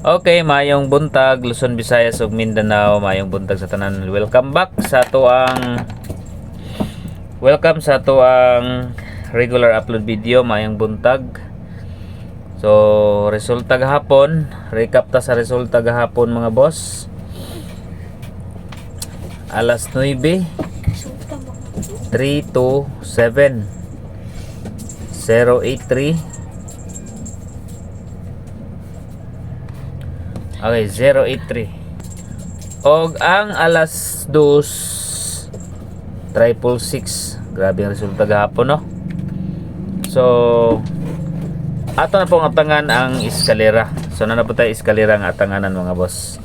Okay, mayong buntag Luzon, Visayas ug Mindanao, mayong buntag sa tanan. Welcome sa tuang regular upload video mayong buntag. So, resulta gahapon, recap ta sa resulta gahapon mga boss. Alas 9, 3 to 7, 083. Okay, 083. Og ang alas 2, 666. Grabe ang resulta gahapon, no? So, ato na pong atangan ang eskalera. So, na po tayo eskalera ang atanganan mga boss.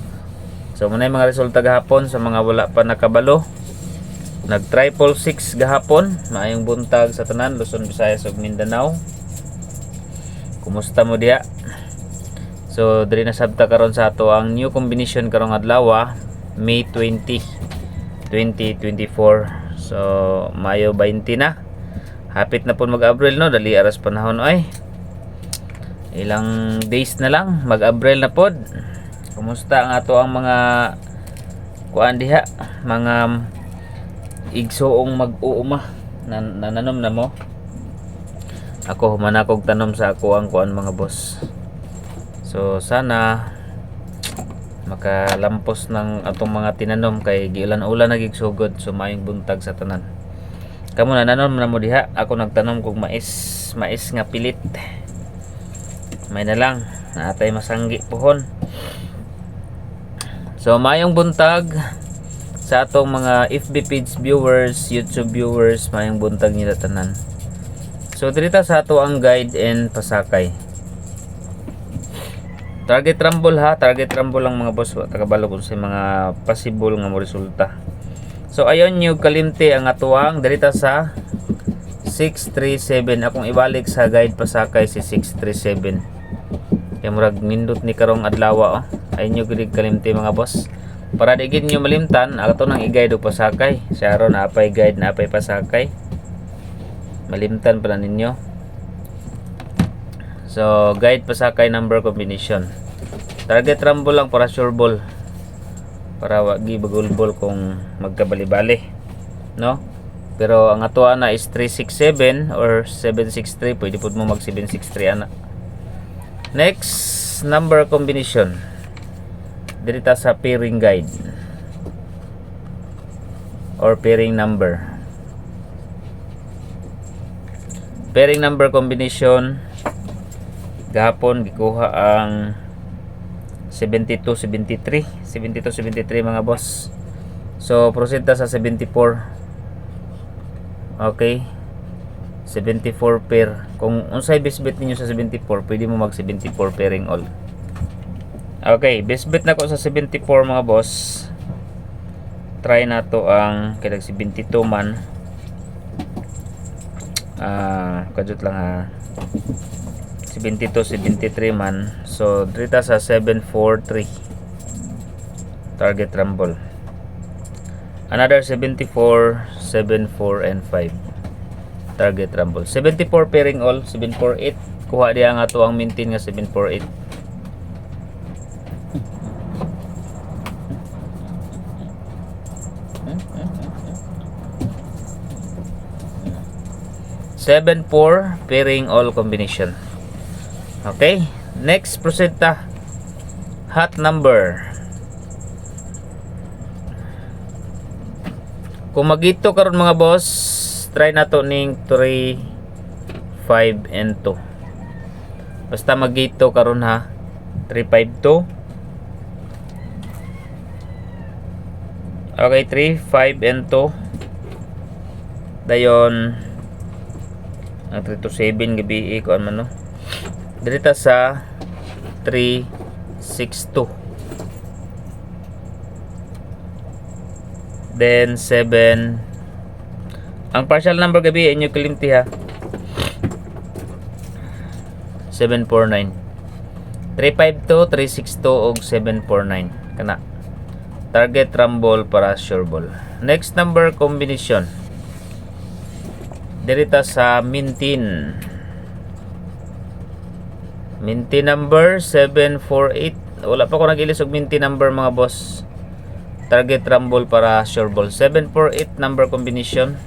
So, muna yung mga resulta gahapon sa mga wala pa nakabalo. Nag 666 gahapon. Maayong buntag sa tanan, Luzon, Visayas ug Mindanao. Kumusta mo diya? So, diri na sabta karon sa ato ang new combination karong adlaw, May 20, 2024. So, Mayo 20 na. Hapit na po mag-Abril, no? Dali aras panahon ay. Ilang days na lang mag-Abril na pod. Kumusta ang ato ang mga kuan diha, mga igsoong mag-uuma nananom na mo? Ako humana kog tanom sa ako ang kuan mga boss. So sana makalampos ng atong mga tinanom kay giulan-ulan nagigsugod, so mayong buntag sa tanan. Kamo nananom na mo diha, ako nagtanom kog mais nga pilit. May na lang naatay masanggi pohon. So mayong buntag sa atong mga FB page viewers, YouTube viewers, mayong buntag nila tanan. So dito sa ato ang guide and pasakay. Target rumble ha, target rumble lang mga boss, takabalo ko sa mga possible nga mo resulta. So ayon yung kalimti ang atuang dito sa 637. Akong ibalik sa guide pasakay si 637. Kaya murag nindot ni karong adlaw, oh. Ayon yung gilig kalimti mga boss. Para digid nyo malimtan, ato nang i-guide o pasakay. Siya ron naapay guide, naapay pasakay. Malimtan pala ninyo. So, guide pasakay number combination. Target rumble lang para sure ball. Para wagi bagul ball kung magkabali-bali, no? Pero ang atoa na is 367 or 763. Pwede po mo mag 763 ana. Next, number combination. Dito sa pairing guide or pairing number. Pairing number combination. Gahapon gikuha ang 72-73 mga boss. So proceed ta sa 74. Okay, 74 pair. Kung unsay best bet ninyo sa 74, pwede mo mag 74 pairing all. Okay, best bet na ko sa 74 mga boss. Try na to ang kailang 72 man. Kadjut lang ha, 72-73 man. So dito sa 743 target rumble. Another 74, 74 and 5 target rumble. 74 pairing all, 748. Kuha diya nga to ang maintain nga 748. Seven four pairing all combination. Okay, next proceed ta hot number. Kung magito karon mga boss, try na to ning 3, 5 and 2. Basta magito karon ha, 3, 5, 2. Okay, 3, 5 and 2. Dayon ang 3 to 7 gabi ko ano no. Dito sa 362. Then 7. Ang partial number gabi inyo kalimti ha. 749. 352, 362 ug 749 kana. Target rumble para sure ball. Next number combination. Dirita sa Mintin number 748. Wala pa ko nag-ilis og minty number mga boss. Target rumble para sure ball. 748 number combination.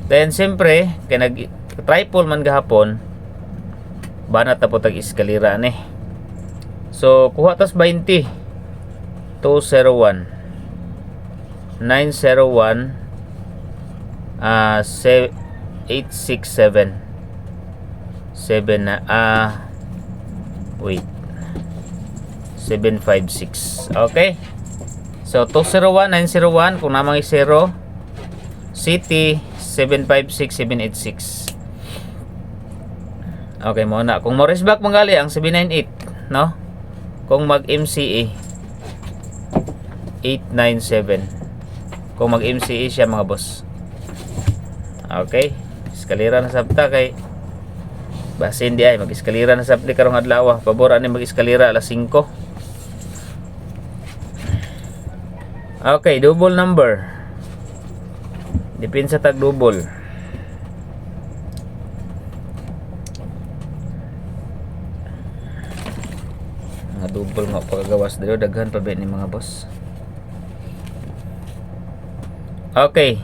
Then siyempre, kay nag-triple man gahapon, banat na po tag-eskalira ni. So, kuha tas 20. 201. 901. 867. 7 na, wait. 756. Okay. So, 201, 901, kung namang i-0. City, 756, 786. Okay, muna. Kung Morris back manggali ang 798, no? Kung mag-MCA 897. Kung mag-MCA siya mga boss. Okay. Eskalira na sabta kay basin di ay mag-eskalira na sabta karong adlaw. Pabor ani mag-eskalira alas 5. Okay, double number. Depende sa tag double. Mga double nga paggawas dito daghan pa ba ni mga boss. Okay.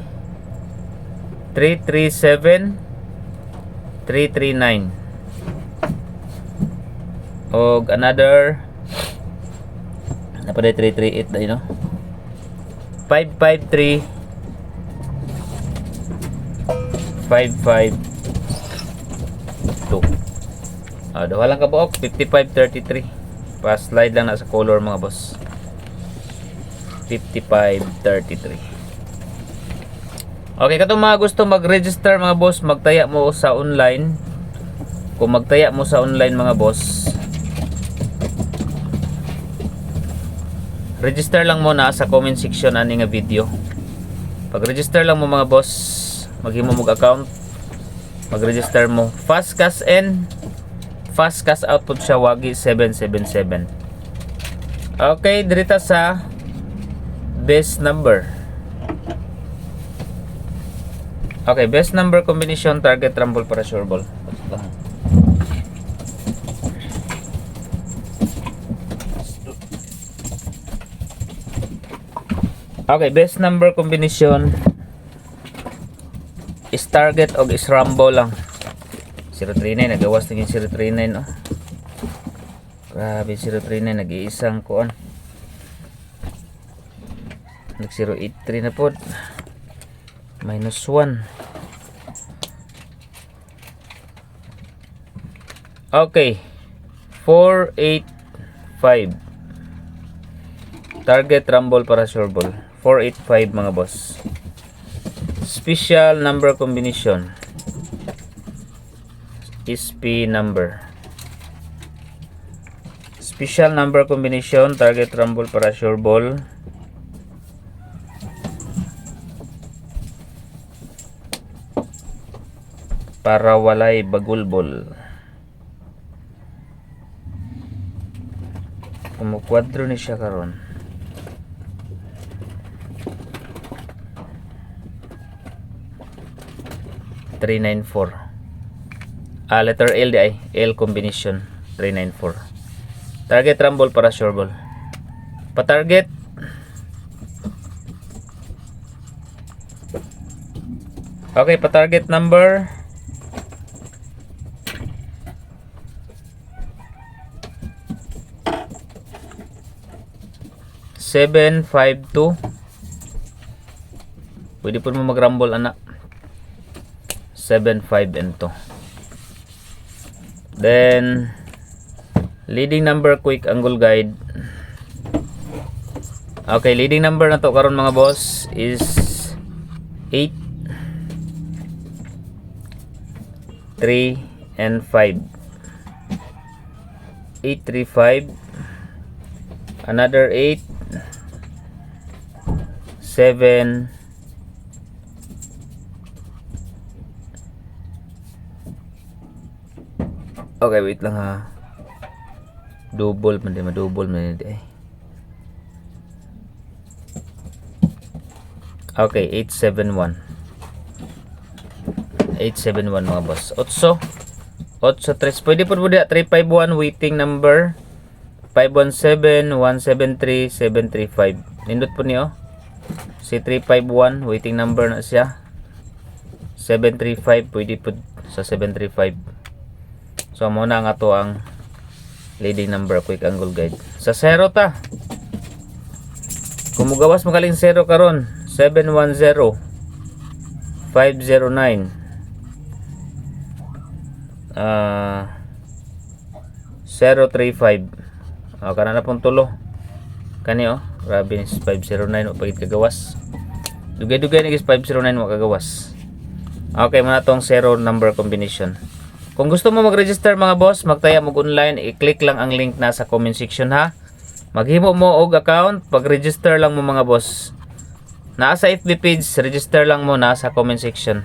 337 339 og another napaday 338 dahil no 553 552 dawa lang kabuok 5533 pa slide lang na sa color mga boss 5533. Okay, katong mga gusto mag-register mga boss, magtaya mo sa online. Kung magtaya mo sa online mga boss, register lang mo na sa comment section ani nga video. Pag register lang mo mga boss, maghimo mo account, mag-register mo. Fast cash in, fast cash out po siya wagi 777. Okay, dirita sa best number. Okay, best number combination target rumble para sure ball. Okay, best number combination is target og is rumble lang. 039 nagawas tingin 039 no. Grabe 039 nag-iisang kuan. Nag 083 na pod. -1. Okay. 485. Target rumble para sure ball. 485 mga boss. Special number combination. SP number. Special number combination target rumble para sure ball. Para walay bagulbol. Kumukwadro ni siya karon. (394) letter L di ay L combination 394. Target rumble para sure ball. Pa-target okay, pa-target number 752. Pwede po mo mag-rumble anak. 75 and 2. Then leading number quick angle guide. Okay, leading number na to karon mga boss is 8, 3 and 5. 835, another 8, 7, okay, wait lang ha. Double man din, ma-double man din. Okay, 871. 871 mga boss. 8, 83. Pwede po diya 351 waiting number 517-173-735. Nindot po niyo. Si 351 waiting number na siya. 735 pwede po sa 735. So muna nga to ang leading number quick angle guide. Sa 0 ta. Kung mugawas magaling 0 karon 710 509 035. Kana na pong tulo. Kani grabe ni 509 o pagit kagawas. Dugay-dugay ni 509 mo kagawas. Okay, muna tong 0 number combination. Kung gusto mo mag-register mga boss, magtaya mo online, i-click lang ang link na sa comment section ha. Maghimo mo og account, pag-register lang mo mga boss. Nasa FB page, register lang mo na sa comment section.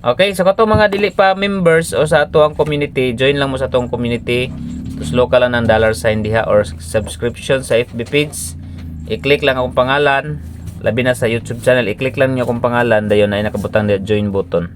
Okay, so kato mga dili pa members o sa ato ang community, join lang mo sa atong community. Tuslo ka lang ng $sign diha or subscription sa FB page. I-click lang akong pangalan, labi na sa YouTube channel, i-click lang niyo akong pangalan, dayon ay nakabutang join button.